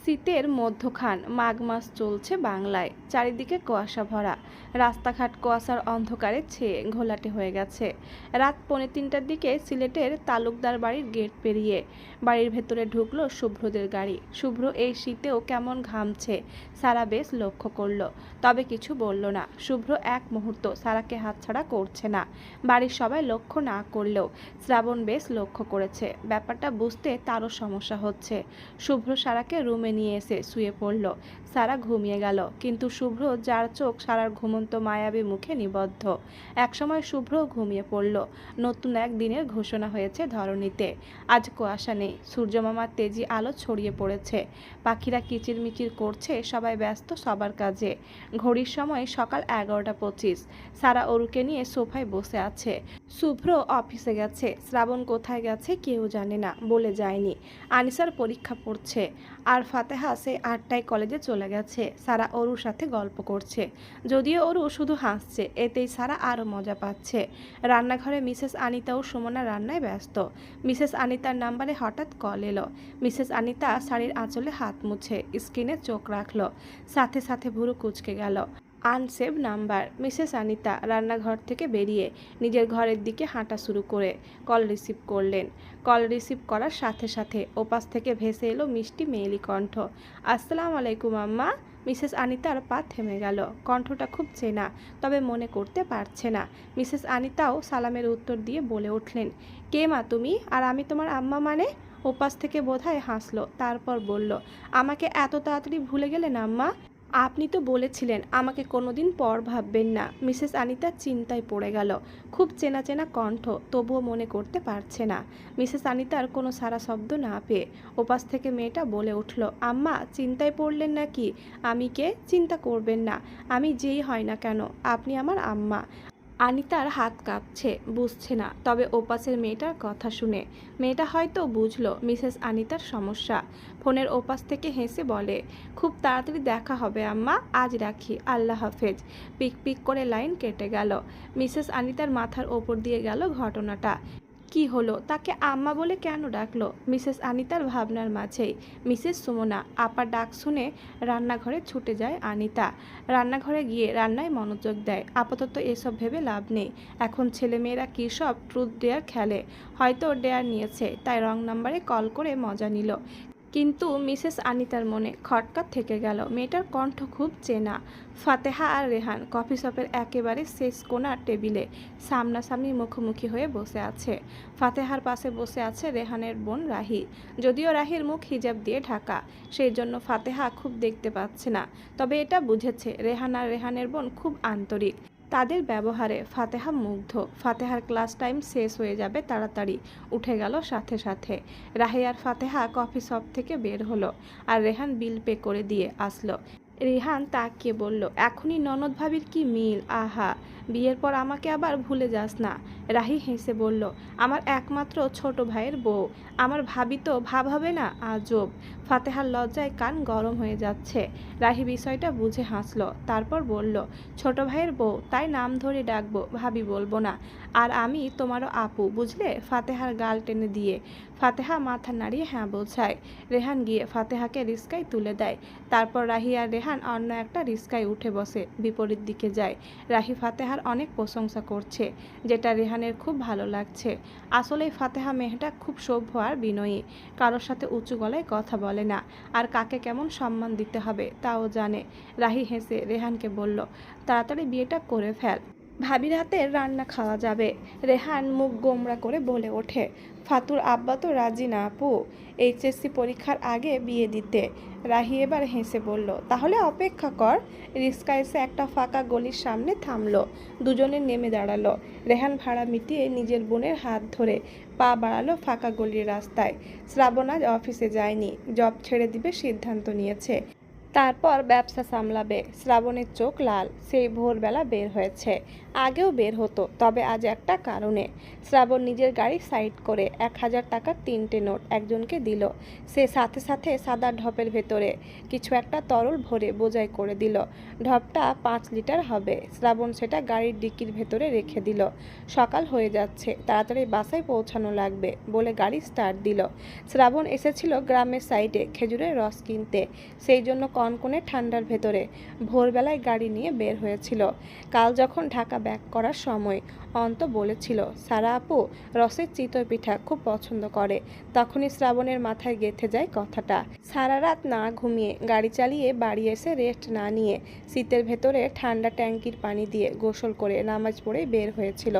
শীতের মধ্যখান, মাঘ মাস চলছে বাংলায়। চারিদিকে কুয়াশা ভরা, রাস্তাঘাট কুয়াশার অন্ধকারে ছেয়ে ঘোলাটে হয়ে গেছে। রাত 2:45টার দিকে সিলেটের তালুকদার বাড়ির গেট পেরিয়ে বাড়ির ভেতরে ঢুকলো শুভ্রদের গাড়ি। শুভ্র এই শীতেও কেমন ঘামছে সারা বেশ লক্ষ্য করলো, তবে কিছু বলল না। শুভ্র এক মুহূর্ত সারাকে হাতছাড়া করছে না। বাড়ির সবাই লক্ষ্য না করলেও শ্রাবণ বেশ লক্ষ্য করেছে। ব্যাপারটা বুঝতে তারও সমস্যা হচ্ছে। শুভ্র সারাকে রুমে নিয়ে এসে শুয়ে পড়ল। সারা ঘুমিয়ে গেল, কিন্তু শুভ্র, যার চোখ সারার ঘুমন্ত মায়াবী মুখে নিবদ্ধ। একসময় শুভ্র ঘুমিয়ে পড়ল। নতুন এক দিনের ঘোষণা হয়েছে ধরণীতে। আজ কুয়াশা নেই, সূর্যমামার তেজি আলো ছড়িয়ে পড়েছে। পাখিরা কিচিরমিচির করছে, সবাই ব্যস্ত সবার কাজে। ঘড়ির সময় সকাল 11টা 25। সারা অরুকে নিয়ে সোফায় বসে আছে। শুভ্র অফিসে গেছে, শ্রাবণ কোথায় গেছে কেউ জানে না, বলে যায়নি। আনিসার পরীক্ষা পড়ছে, আর ফাতেহা সে 8টায় কলেজে চলে গেছে। সারা অরুর সাথে গল্প করছে, যদিও অরু শুধু হাসছে, এতেই সারা আরও মজা পাচ্ছে। রান্নাঘরে মিসেস আনিতা ও সুমনা রান্নায় ব্যস্ত। মিসেস আনিতার নাম্বারে হঠাৎ কল এলো। মিসেস আনিতা শাড়ির আঁচলে হাত মুছে স্ক্রিনে চোখ রাখলো, সাথে সাথে ভুরু কুঁচকে গেল। Unsave number. মিসেস আনিতা রান্নাঘর থেকে বেরিয়ে নিজের ঘরের দিকে হাঁটা শুরু করে কল রিসিভ করলেন। কল রিসিভ করার সাথে সাথে ওপাশ থেকে ভেসে এলো মিষ্টি মেয়েলি কণ্ঠ। আসসালামু আলাইকুম আম্মা। মিসেস আনিতার পা থেমে গেল। কণ্ঠটা খুব চেনা, তবে মনে করতে পারছে না। মিসেস আনিতাও সালামের উত্তর দিয়ে বলে উঠলেন, কে মা তুমি, আর আমি তোমার আম্মা মানে? ওপাশ থেকে বোধহয় হাসলো, তারপর বলল, আমাকে এত তাড়াতাড়ি ভুলে গেলেন আম্মা? আপনি তো বলেছিলেন আমাকে কোনোদিন পর ভাববেন না। মিসেস আনিতা চিন্তায় পড়ে গেল। খুব চেনা চেনা কণ্ঠ, তবুও মনে করতে পারছে না। মিসেস আনিতার কোনো সারা শব্দ না পেয়ে ওপাশ থেকে মেয়েটা বলে উঠল, আম্মা চিন্তায় পড়লেন নাকি? আমি কে? চিন্তা করবেন না, আমি যেই হয় না কেন আপনি আমার আম্মা। আনিতার হাত কাঁপছে, বুঝছে না, তবে ওপাশের মেয়েটার কথা শুনে মেয়েটা হয়তো বুঝলো মিসেস আনিতার সমস্যা। ফোনের ওপাশ থেকে হেসে বলে, খুব তাড়াতাড়ি দেখা হবে আম্মা, আজ রাখি, আল্লাহ হাফেজ। পিক পিক করে লাইন কেটে গেল। মিসেস আনিতার মাথার ওপর দিয়ে গেল ঘটনাটা। কি হলো, তাকে আম্মা বলে কেন ডাকলো? মিসেস আনিতার ভাবনার মাঝেই মিসেস সুমনা আপার ডাক শুনে রান্নাঘরে ছুটে যায় আনিতা। রান্নাঘরে গিয়ে রান্নায় মনোযোগ দেয়। আপাতত এসব ভেবে লাভ নেই। এখন ছেলেমেয়েরা কী সব ট্রুথ ডেয়ার খেলে, হয়তো ডেয়ার নিয়েছে, তাই রং নাম্বারে কল করে মজা নিল। কিন্তু মিসেস আনিতার মনে খটকা থেকে গেল। মেয়েটার কণ্ঠ খুব চেনা। ফাতেহা আর রেহান কফি শপের একেবারে শেষ কোণার টেবিলে সামনাসামনি মুখোমুখি হয়ে বসে আছে। ফাতেহার পাশে বসে আছে রেহানের বোন রাহি। যদিও রাহির মুখ হিজাব দিয়ে ঢাকা, সেই জন্য ফাতেহা খুব দেখতে পাচ্ছে না, তবে এটা বুঝেছে রেহান আর রেহানের বোন খুব আন্তরিক। তাদের ব্যবহারে ফাতেহা মুগ্ধ। ফাতেহার ক্লাস টাইম শেষ হয়ে যাবে তাড়াতাড়ি, উঠে গেল সাথে সাথে। রাহি আর ফাতেহা কফি শপ থেকে বের হলো, আর রেহান বিল পে করে দিয়ে আসলো। রেহান তাকিয়ে বলল, এখনই ননদ ভাবির কি মিল, আহা, বিয়ের পর আমাকে আবার ভুলে যাস না। রাহি হেসে বলল, আমার একমাত্র ছোট ভাইয়ের বউ, আমার ভাবি তো ভাব হবে না, আজব। ফাতেহার লজ্জায় কান গরম হয়ে যাচ্ছে। রাহি বিষয়টা বুঝে হাসলো, তারপর বলল, ছোট ভাইয়ের বউ তাই নাম ধরে ডাকবো, ভাবি বলবো না। আর আমি তোমারও আপু, বুঝলে? ফাতেহার গাল টেনে দিয়ে ফাতেহা মাথা নাড়িয়ে হ্যাঁ বোঝায়। রেহান গিয়ে ফাতেহাকে রিস্কায় তুলে দেয়। তারপর রাহি আর রেহান অন্য একটা রিস্কায় উঠে বসে বিপরীত দিকে যায়। রাহি ফাতেহার অনেক প্রশংসা করছে, যেটা রেহানের খুব ভালো লাগছে। আসলে ফাতেহা মেয়েটা খুব সভ্য আর বিনয়ী, কারোর সাথে উঁচু গলায় কথা বলে না, আর কাকে কেমন সম্মান দিতে হবে তাও জানে। রাহি হেসে রেহানকে বলল, তাড়াতাড়ি বিয়েটা করে ফেল, ভাবির হাতের রান্না খাওয়া যাবে। রেহান মুখ গোমড়া করে বলে ওঠে, ফাতুর আব্বা তো রাজি না আপু, এইচএসসি পরীক্ষার আগে বিয়ে দিতে। রাহি এবার হেসে বলল, তাহলে অপেক্ষা কর। রিস্কা এসে একটা ফাঁকা গলির সামনে থামলো। দুজনে নেমে দাঁড়ালো। রেহান ভাড়া মিটিয়ে নিজের বোনের হাত ধরে পা বাড়ালো ফাঁকা গলির রাস্তায়। শ্রাবণ আজ অফিসে যায়নি, জব ছেড়ে দিবে সিদ্ধান্ত নিয়েছে। তারপর ব্যবসা সামলাবে। শ্রাবণের চোখ লাল। সেই ভোরবেলা বের হয়েছে, আগেও বের হতো, তবে আজ একটা কারণে। শ্রাবণ নিজের গাড়ি সাইড করে 1,000 টাকার 3টে নোট একজনকে দিল। সে সাথে সাথে সাদা ঢপের ভেতরে কিছু একটা তরল ভরে বোঝাই করে দিল। ঢপটা 5 লিটার হবে। শ্রাবণ সেটা গাড়ির ডিকির ভেতরে রেখে দিল। সকাল হয়ে যাচ্ছে, তাড়াতাড়ি বাসায় পৌঁছানো লাগবে বলে গাড়ি স্টার্ট দিল। শ্রাবণ এসেছিল গ্রামের সাইডে খেজুরের রস কিনতে, সেই জন্য কনকনে ঠান্ডার ভেতরে ভোরবেলায় গাড়ি নিয়ে বের হয়েছিল। কাল যখন ঢাকা ব্যাক করার সময় অন্ত বলেছিল সারা আপু রসের চিতই পিঠা খুব পছন্দ করে, তখনই শ্রাবণের মাথায় গেঁথে যায় কথাটা। সারা রাত না ঘুমিয়ে গাড়ি চালিয়ে বাড়ি এসে রেস্ট না নিয়ে শীতের ভেতরে ঠান্ডা ট্যাঙ্কির পানি দিয়ে গোসল করে নামাজ পড়ে বের হয়েছিল।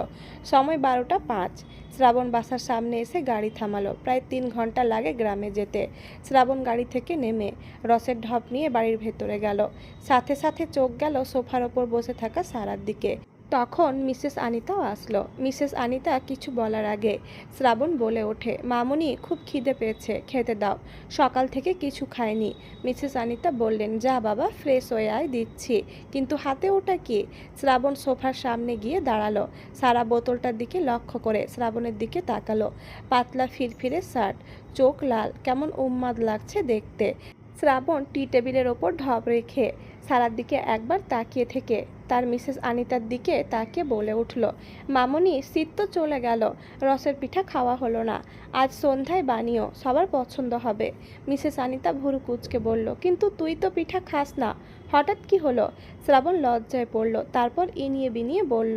সময় 12টা 5। শ্রাবণ বাসার সামনে এসে গাড়ি থামালো। প্রায় 3 ঘন্টা লাগে গ্রামে যেতে। শ্রাবণ গাড়ি থেকে নেমে রসের ঢপ নিয়ে বাড়ির ভেতরে গেল। সাথে সাথে চোখ গেল সোফার ওপর বসে থাকা সারার দিকে। তখন মিসেস আনিতাও আসলো। মিসেস আনিতা কিছু বলার আগে শ্রাবণ বলে ওঠে, মামুনি খুব খিদে পেয়েছে, খেতে দাও, সকাল থেকে কিছু খায়নি। মিসেস আনিতা বললেন, যা বাবা ফ্রেশ হয়ে আয়, দিচ্ছি। কিন্তু হাতে ওটা কি? শ্রাবণ সোফার সামনে গিয়ে দাঁড়ালো। সারা বোতলটার দিকে লক্ষ্য করে শ্রাবণের দিকে তাকালো। পাতলা ফিরফিরে শার্ট, চোখ লাল, কেমন উন্মাদ লাগছে দেখতে। শ্রাবণ টি টেবিলের ওপর ঢপ রেখে সারার দিকে একবার তাকিয়ে থেকে তার মিসেস আনিতার দিকে তাকিয়ে বলে উঠল, মামনি শীত তো চলে গেল, রসের পিঠা খাওয়া হলো না, আজ সন্ধ্যায় বানিও, সবার পছন্দ হবে। মিসেস আনিতা ভুরু কুঁচকে বলল, কিন্তু তুই তো পিঠা খাস না, হঠাৎ কি হলো? শ্রাবণ লজ্জায় পড়ল। তারপর ইনিয়ে বিনিয়ে বলল,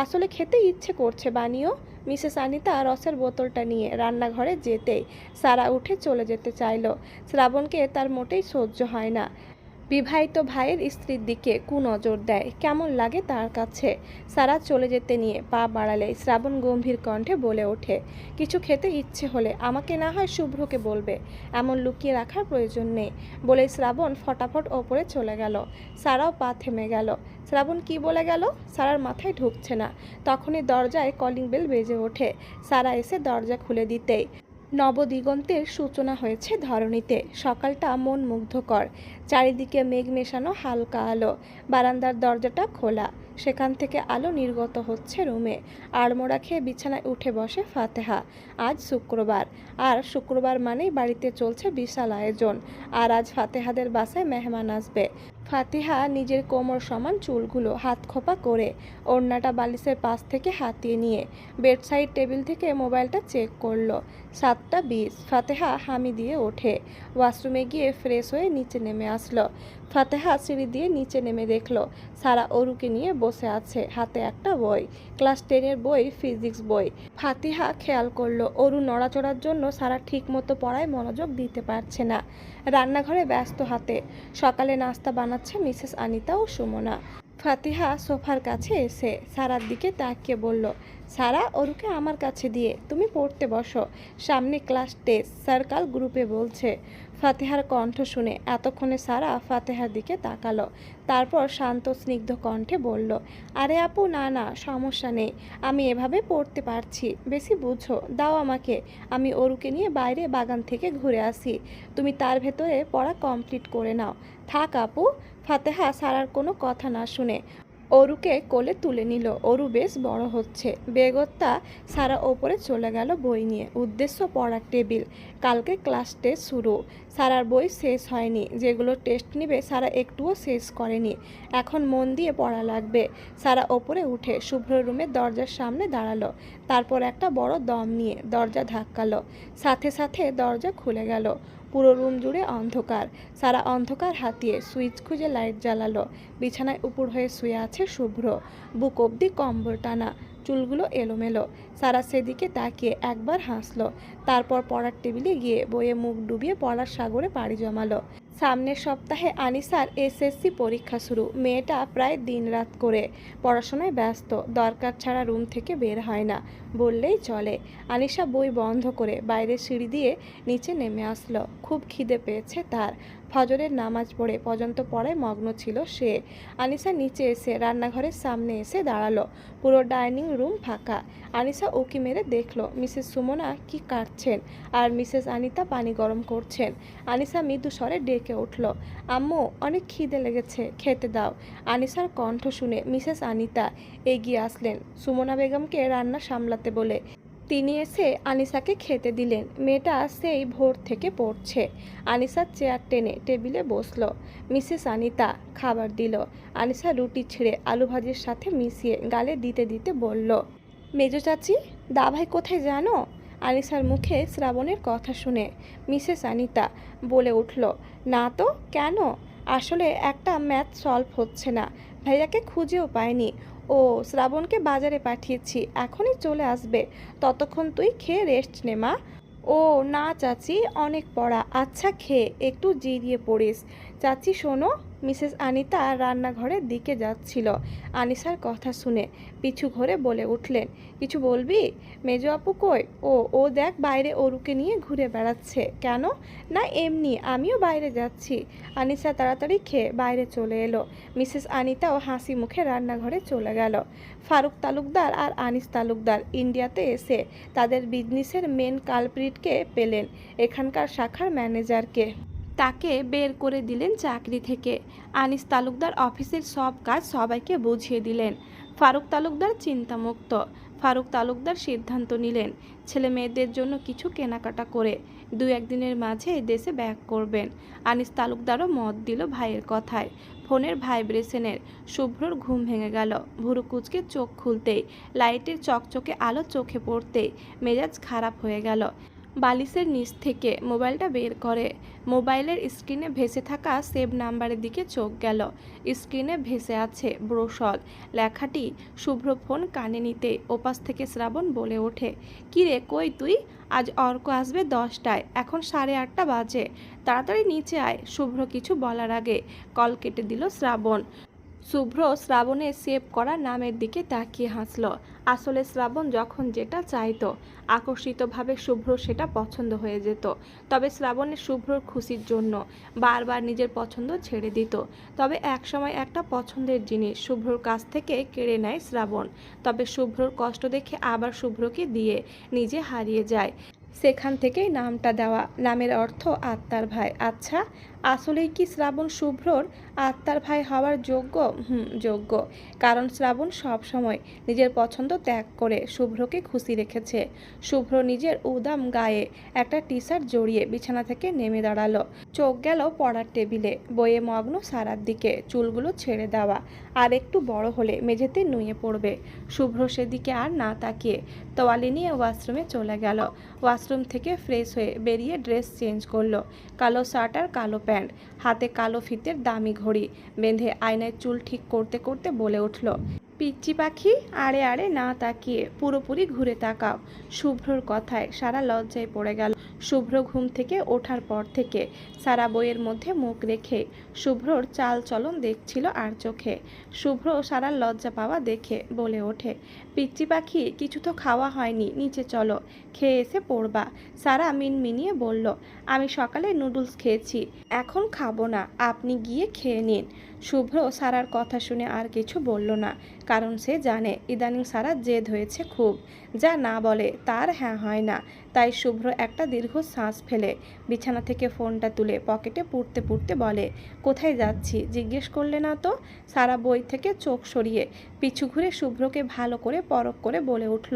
আসলে খেতে ইচ্ছে করছে, বানিও। মিসেস আনিতা রসের বোতলটা নিয়ে রান্নাঘরে যেতেই সারা উঠে চলে যেতে চাইল। শ্রাবণকে তার মোটেই সহ্য হয় না। বিবাহিত ভাইয়ের স্ত্রীর দিকে কুনজর দেয়, কেমন লাগে তার কাছে। সারা চলে যেতে নিয়ে পা বাড়ালে শ্রাবণ গম্ভীর কণ্ঠে বলে ওঠে, কিছু খেতে ইচ্ছে হলে আমাকে না হয় শুভ্রকে বলবে, এমন লুকিয়ে রাখার প্রয়োজন নেই। বলে শ্রাবণ ফটাফট ওপরে চলে গেল। সারাও পা থেমে গেল। শ্রাবণ কি বলে গেল সারার মাথায় ঢুকছে না। তখনই দরজায় কলিং বেল বেজে ওঠে। সারা এসে দরজা খুলে দিতেই নবদিগন্তের সূচনা হয়েছে ধরণীতে। সকালটা মন মুগ্ধকর। চারিদিকে মেঘ মেশানো হালকা আলো। বারান্দার দরজাটা খোলা, সেখান থেকে আলো নির্গত হচ্ছে রুমে। আড়মোড়া খেয়ে বিছানায় উঠে বসে ফাতেহা। আজ শুক্রবার, আর শুক্রবার মানেই বাড়িতে চলছে বিশাল আয়োজন। আর আজ ফাতেহাদের বাসায় মেহমান আসবে। ফাতিহা নিজের কোমর সমান চুলগুলো হাত খোপা করে ওড়নাটা বালিশের পাশ থেকে হাতিয়ে নিয়ে বেডসাইড টেবিল থেকে মোবাইলটা চেক করলো। 7টা 20। ফাতেহা হামি দিয়ে ওঠে। ওয়াশরুমে গিয়ে ফ্রেশ হয়ে নিচে নেমে আসলো। ফাতেহা সিঁড়ি দিয়ে নিচে নেমে দেখলো সারা অরুকে নিয়ে বসে আছে, হাতে একটা বই, ক্লাস 10-এর বই, ফিজিক্স বই। ফাতিহা খেয়াল করলো অরু নড়াচড়ার জন্য সারা ঠিক মতো পড়ায় মনোযোগ দিতে পারছে না। রান্নাঘরে ব্যস্ত হাতে সকালে নাস্তা বানাচ্ছে মিসেস আনিতা ও সুমনা। ফাতিহা সোফার কাছে এসে সারার দিকে তাকিয়ে বলল, সারা অরুকে আমার কাছে দিয়ে তুমি পড়তে বসো, সামনে ক্লাস টেস্ট, স্যার কাল গ্রুপে বলছে। ফাতেহার কণ্ঠ শুনে এতক্ষণে সারা ফাতেহার দিকে তাকালো। তারপর শান্ত স্নিগ্ধ কণ্ঠে বলল, আরে আপু না না, সমস্যা নেই, আমি এভাবে পড়তে পারছি, বেশি বুঝো, দাও আমাকে, আমি অরুকে নিয়ে বাইরে বাগান থেকে ঘুরে আসি, তুমি তার ভেতরে পড়া কমপ্লিট করে নাও। থাক আপু। ফাতেহা সারার কোনো কথা না শুনে অরুকে কোলে তুলে নিল। অরু বেশ বড় হচ্ছে। বেগত্তা সারা ওপরে চলে গেল বই নিয়ে। উদ্দেশ্য পড়ার টেবিল। কালকে ক্লাস টেস্ট শুরু। সারার বই শেষ হয়নি। যেগুলো টেস্ট নেবে সারা একটুও শেষ করেনি। এখন মন দিয়ে পড়া লাগবে। সারা ওপরে উঠে শুভ্র রুমের দরজার সামনে দাঁড়ালো। তারপর একটা বড় দম নিয়ে দরজা ধাক্কালো। সাথে সাথে দরজা খুলে গেল। পুরো রুম জুড়ে অন্ধকার। সারা অন্ধকার হাতিয়ে সুইচ খুঁজে লাইট জ্বালালো। বিছানায় উপর হয়ে শুয়ে আছে শুভ্র, বুক অবধি কম্বল টানা, চুলগুলো এলোমেলো। সারা সেদিকে তাকিয়ে একবার হাসলো। তারপর পড়ার টেবিলে গিয়ে বইয়ে মুখ ডুবিয়ে পড়ার সাগরে পাড়ি জমালো। সামনের সপ্তাহে আনিসার এসএসসি পরীক্ষা শুরু। মেয়েটা প্রায় দিনরাত করে পড়াশোনায় ব্যস্ত, দরকার ছাড়া রুম থেকে বের হয় না বললেই চলে। আনিসা বই বন্ধ করে বাইরের সিঁড়ি দিয়ে নিচে নেমে আসলো। খুব খিদে পেয়েছে তার। ফজরের নামাজ পড়ে পর্যন্ত পড়ায় মগ্ন ছিল সে। আনিসা নিচে এসে রান্নাঘরের সামনে এসে দাঁড়ালো। পুরো ডাইনিং রুম ফাঁকা। আনিসা উকি মেরে দেখলো মিসেস সুমনা কি কাটছেন আর মিসেস আনিতা পানি গরম করছেন। আনিসা মৃদু স্বরে ডেকে ডেকে উঠল, আম্মু অনেক খিদে লেগেছে, খেতে দাও। আনিসার কণ্ঠ শুনে মিসেস আনিতা এগিয়ে আসলেন সুমনা বেগমকে রান্না সামলাতে বলে। তিনি এসে আনিসাকে খেতে দিলেন। মেয়েটা সেই ভোর থেকে পড়ছে। আনিসা চেয়ার টেনে টেবিলে বসলো। মিসেস আনিতা খাবার দিল। আনিসা রুটি ছিঁড়ে আলু ভাজির সাথে মিশিয়ে গালে দিতে দিতে বলল, মেজো চাচি, দাভাই কোথায় জানো? আনিসার মুখে শ্রাবণের কথা শুনে মিসেস আনিতা বলে উঠল, না তো, কেন? আসলে একটা ম্যাথ সলভ হচ্ছে না, ভাইয়াকে খুঁজেও পায়নি। ও শ্রাবণকে বাজারে পাঠিয়েছি, এখনই চলে আসবে। ততক্ষণ তুই খেয়ে রেস্ট নে মা। ও না চাচি, অনেক পড়া। আচ্ছা খেয়ে একটু জিরিয়ে পড়িস। চাচি শোনো। মিসেস আনিতা রান্নাঘরের দিকে যাচ্ছিল। আনিসার কথা শুনে পিছু ঘরে বলে উঠলেন, কিছু বলবি? মেজো আপু কই? ও দেখ বাইরে অরুকে নিয়ে ঘুরে বেড়াচ্ছে। কেন? না এমনি, আমিও বাইরে যাচ্ছি। আনিসা তাড়াতাড়ি খেয়ে বাইরে চলে এলো। মিসেস আনিতাও হাসি মুখে রান্নাঘরে চলে গেল। ফারুক তালুকদার আর আনিস তালুকদার ইন্ডিয়াতে এসে তাদের বিজনেসের মেন কালপ্রিটকে পেলেন, এখানকার শাখার ম্যানেজারকে। তাকে বের করে দিলেন চাকরি থেকে। আনিস তালুকদার অফিসের সব কাজ সবাইকে বুঝিয়ে দিলেন। ফারুক তালুকদার চিন্তামুক্ত। ফারুক তালুকদার সিদ্ধান্ত নিলেন ছেলে মেয়েদের জন্য কিছু কেনাকাটা করে 2-1 দিনের মাঝে দেশে ব্যাক করবেন। আনিস তালুকদারও মত দিল ভাইয়ের কথায়। ফোনের ভাইব্রেশনের শুভ্রর ঘুম ভেঙে গেল। ভুরু কুচকে চোখ খুলতেই লাইটের চকচকে আলো চোখে পড়তেই মেজাজ খারাপ হয়ে গেল। বালিশের নিচ থেকে মোবাইলটা বের করে মোবাইলের স্ক্রিনে ভেসে থাকা সেভ নাম্বারের দিকে চোখ গেল। স্ক্রিনে ভেসে আছে ব্রোশল লেখাটি। শুভ্র ফোন কানে নিতে ওপাশ থেকে শ্রাবণ বলে ওঠে, কিরে কই তুই? আজ অর্ক আসবে 10টায়, এখন 8:30 বাজে। তাড়াতাড়ি নিচে আয়। শুভ্র কিছু বলার আগে কল কেটে দিল শ্রাবণ। শুভ্র শ্রাবণের সেভ করা নামের দিকে তাকিয়ে হাসল। আসলে শ্রাবণ যখন যেটা চাইতো আকর্ষিতভাবে শুভ্র সেটা পছন্দ হয়ে যেত। তবে শ্রাবণের শুভ্রর খুশির জন্য বারবার নিজের পছন্দ ছেড়ে দিত। তবে একসময় একটা পছন্দের জিনিস শুভ্রর কাছ থেকে কেড়ে নেয় শ্রাবণ। তবে শুভ্রর কষ্ট দেখে আবার শুভ্রকে দিয়ে নিজে হারিয়ে যায়। সেখান থেকেই নামটা দেওয়া। নামের অর্থ আত্মার ভাই। আচ্ছা, আসলেই কি শ্রাবণ শুভ্রর আত্মার ভাই হওয়ার যোগ্য? যোগ্য। কারণ শ্রাবণ সব সময় নিজের পছন্দ ত্যাগ করে শুভ্রকে খুশি রেখেছে। শুভ্র নিজের উদাম গায়ে একটা টি শার্ট জড়িয়ে বিছানা থেকে নেমে দাঁড়ালো। চোখ গেল পড়ার টেবিলে। বইয়ে মগ্ন সারার দিকে, চুলগুলো ছেড়ে দেওয়া। আর একটু বড় হলে মেঝেতে নুয়ে পড়বে। শুভ্র সেদিকে আর না তাকিয়ে তোয়ালে নিয়ে ওয়াশরুমে চলে গেল। ওয়াশরুম থেকে ফ্রেশ হয়ে বেরিয়ে ড্রেস চেঞ্জ করলো। কালো শার্ট আর কালো প্যান্ট, হাতে কালো ফিতের দামি ঘড়ি বেঁধে আয়নায় চুল ঠিক করতে করতে বলে উঠল, পিচ্চি পাখি, আড়ে আড়ে না তাকিয়ে পুরোপুরি ঘুরে তাকাও। শুভ্রর কথায় সারা লজ্জায় পড়ে গেল। শুভ্র ঘুম থেকে ওঠার পর থেকে সারা বইয়ের মধ্যে মুখ রেখে শুভ্রর চাল চলন দেখছিল আর চোখে। শুভ্র সারা লজ্জা পাওয়া দেখে বলে ওঠে, পিচ্চি পাখি, কিছু তো খাওয়া হয়নি, নিচে চলো, খেয়ে এসে পড়বা। সারা মিনমিনিয়ে বলল, আমি সকালে নুডলস খেয়েছি, এখন খাবো না, আপনি গিয়ে খেয়ে নিন। শুভ্র সারার কথা শুনে আর কিছু বলল না, কারণ সে জানে ইদানিং সারা জেদ হয়েছে খুব। যা না বলে তার হ্যাঁ হয় না। তাই শুভ্র একটা দীর্ঘ শ্বাস ফেলে বিছানা থেকে ফোনটা তুলে পকেটে পুড়তে পুড়তে বলে, কোথায় যাচ্ছি জিজ্ঞেস করলে না তো? সারা বই থেকে চোখ সরিয়ে পিছু ঘুরে শুভ্রকে ভালো করে পরখ করে বলে উঠল,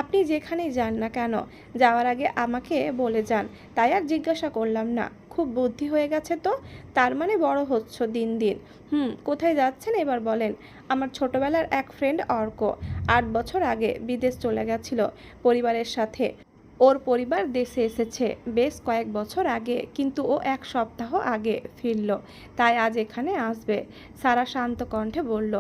আপনি যেখানেই যান না কেন যাওয়ার আগে আমাকে বলে যান, তাই আর জিজ্ঞাসা করলাম না। খুব বুদ্ধি হয়ে গেছে তো, তার মানে বড় হচ্ছ দিন দিন। কোথায় যাচ্ছেন এবার বলেন? আমার ছোটবেলার এক ফ্রেন্ড অর্ক 8 বছর আগে বিদেশ চলে গেছিল পরিবারের সাথে। ওর পরিবার দেশে এসেছে বেশ কয়েক বছর আগে, কিন্তু ও 1 সপ্তাহ আগে ফিরল, তাই আজ এখানে আসবে। সারা শান্ত কণ্ঠে বলল,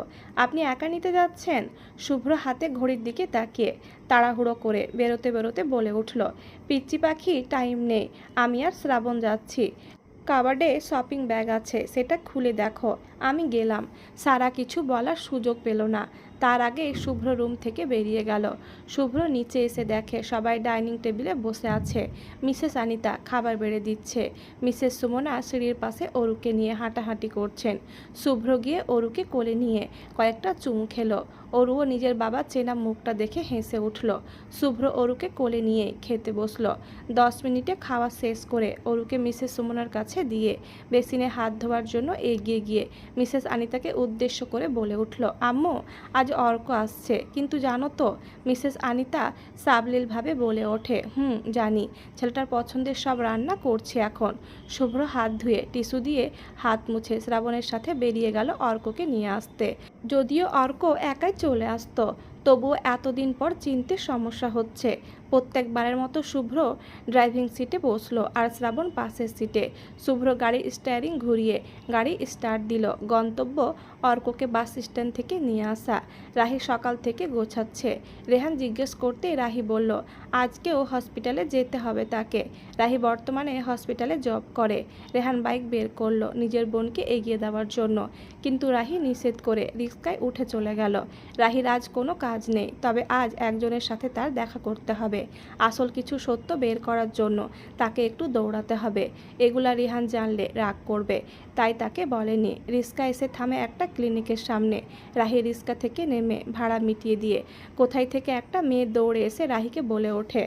আপনি একা নিতে যাচ্ছেন? শুভ্র হাতে ঘড়ির দিকে তাকিয়ে তাড়াহুড়ো করে বেরোতে বেরোতে বলে উঠল, পিচ্চি পাখি, টাইম নেই, আমি আর শ্রাবণ যাচ্ছি। কাবার্ডে শপিং ব্যাগ আছে, সেটা খুলে দেখো। আমি গেলাম। সারা কিছু বলার সুযোগ পেল না। তার আগে শুভ্র রুম থেকে বেরিয়ে গেল। শুভ্র নিচে এসে দেখে সবাই ডাইনিং টেবিলে বসে আছে। মিসেস আনিতা খাবার বেড়ে দিচ্ছে। মিসেস সুমনা সিঁড়ির পাশে অরুকে নিয়ে হাঁটাহাঁটি করছেন। শুভ্র গিয়ে অরুকে কোলে নিয়ে কয়েকটা চুমু খেলো। অরুও নিজের বাবার চেনা মুখটা দেখে হেসে উঠল। শুভ্র অরুকে কোলে নিয়ে খেতে বসলো। 10 মিনিটে খাওয়া শেষ করে অরুকে মিসেস সুমনার কাছে দিয়ে বেসিনে হাত ধোয়ার জন্য এগিয়ে গিয়ে মিসেস আনিতাকে উদ্দেশ্য করে বলে উঠল, আম্মু আজ অর্ক আসছে, কিন্তু জানো তো? মিসেস আনিতা সাবলীলভাবে বলে ওঠে, জানি। ছেলেটার পছন্দের সব রান্না করছে এখন। শুভ্র হাত ধুয়ে টিস্যু দিয়ে হাত মুছে শ্রাবণের সাথে বেরিয়ে গেল অর্ককে নিয়ে আসতে। যদিও অর্ক একাই চলে আসতো, তবুও এতদিন পর চিনতে সমস্যা হচ্ছে। প্রত্যেকবারের মতো শুভ্র ড্রাইভিং সিটে বসলো আর শ্রাবণ পাশের সিটে। শুভ্র গাড়ির স্টিয়ারিং ঘুরিয়ে গাড়ি স্টার্ট দিল। গন্তব্য অর্ককে বাস স্ট্যান্ড থেকে নিয়ে আসা। রাহি সকাল থেকে গোছাচ্ছে। রেহান জিজ্ঞেস করতেই রাহি বলল, আজকেও হসপিটালে যেতে হবে তাকে। রাহি বর্তমানে হসপিটালে জব করে। রেহান বাইক বের করলো নিজের বোনকে এগিয়ে দেওয়ার জন্য, কিন্তু রাহি নিষেধ করে রিক্সায় উঠে চলে গেল। রাহির আজ কোনো কাজ নেই, তবে আজ একজনের সাথে তার দেখা করতে হবে। আসল কিছু সত্য বের করার জন্য তাকে একটু দৌড়াতে হবে। এগুলা রিহান জানলে রাগ করবে, তাই তাকে বলেনি। রিক্সা এসে থামে একটা ক্লিনিকের সামনে। রাহি রিক্সা থেকে নেমে ভাড়া মিটিয়ে দিয়ে কোথায় থেকে একটা মেয়ে দৌড়ে এসে রাহিকে বলে ওঠে,